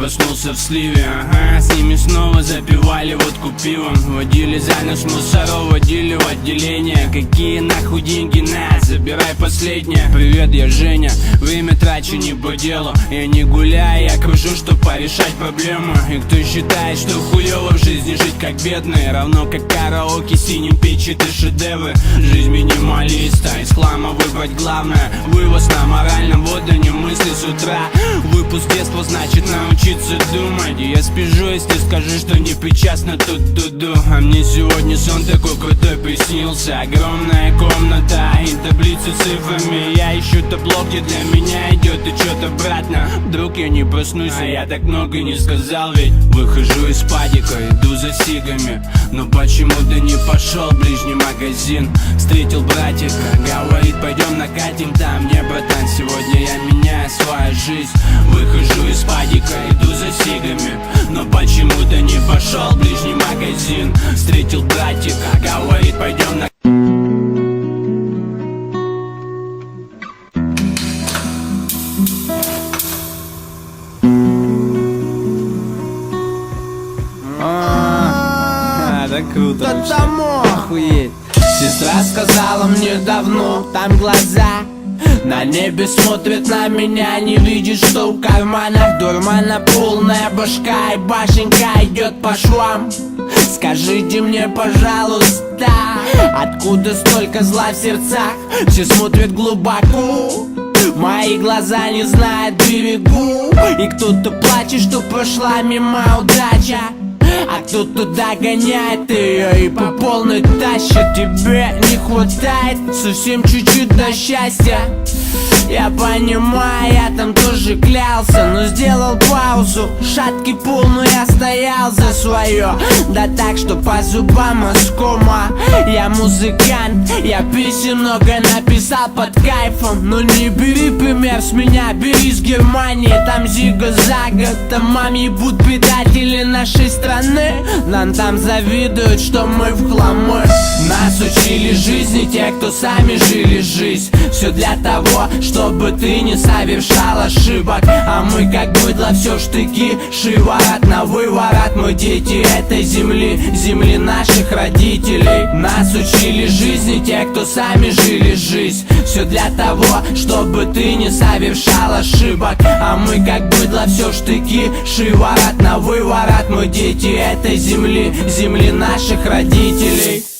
проснулся в сливе. Ага, с ними снова запивали водку пивом. Водили за нос мусоров, водили в отделение. Какие нахуй деньги, на, забирай последнее. Привет, я Женя, время трачу не по делу. Я не гуляю, я кружу, чтоб порешать проблему. И кто считает, что хуёво в жизни жить как бедный, равно как караоке синим печет и шедевры. Жизнь минималиста, из хлама выбрать главное. Вывоз на моральном, вот они мысли с утра. Выпуск детства значит научиться думать. И я спижу, если скажу, что не причастна тут-туду. А мне сегодня сон такой крутой приснился. Огромная комната и таблицы с цифрами. Я ищу табло, где для меня идет отчет обратно. Вдруг я не проснусь, а я так много не сказал. Ведь выхожу из падика, иду за сигами. Но почему-то не пошел в ближний магазин. Встретил братика, говорит, пойдем накатим там. Не, братан, сегодня я меняю свою жизнь. Выхожу из падика, иду за сигами. Но почему-то не пошел в ближний магазин. Встретил братика, говорит, пойдем на... Да круто, охуеть. Сестра сказала мне давно, там глаза на небе смотрят на меня, не видишь, что в карманах дурмана полная башка, и башенька идет по швам. Скажите мне, пожалуйста, откуда столько зла в сердцах? Все смотрят глубоко, мои глаза не знают берегу. И кто-то плачет, что прошла мимо удача, а кто-то догоняет ее и по полной тащит. Тебе не хватает совсем чуть-чуть до счастья. Я понимаю, я там тоже клялся, но сделал паузу, шаткий пол, но я стоял за свое. Да так, что по зубам оскома. Я музыкант, я песен много написал под кайфом. Но не бери пример с меня, бери с Германии. Там зига-зага, там мам ебут предатели нашей страны. Нам там завидуют, что мы в хламы. Нас учили жизни те, кто сами жили жизнь. Все для того, чтобы ты не совершал ошибок. А мы как быдло, все в штыки, шиворот на выворот. Мы дети этой земли, земли наших родителей. Нас учили жизни те, кто сами жили жизнь. Все для того, чтобы ты не совершал ошибок. А мы как быдло, все в штыки, шиворот на выворот. Мы дети этой земли, земли наших родителей.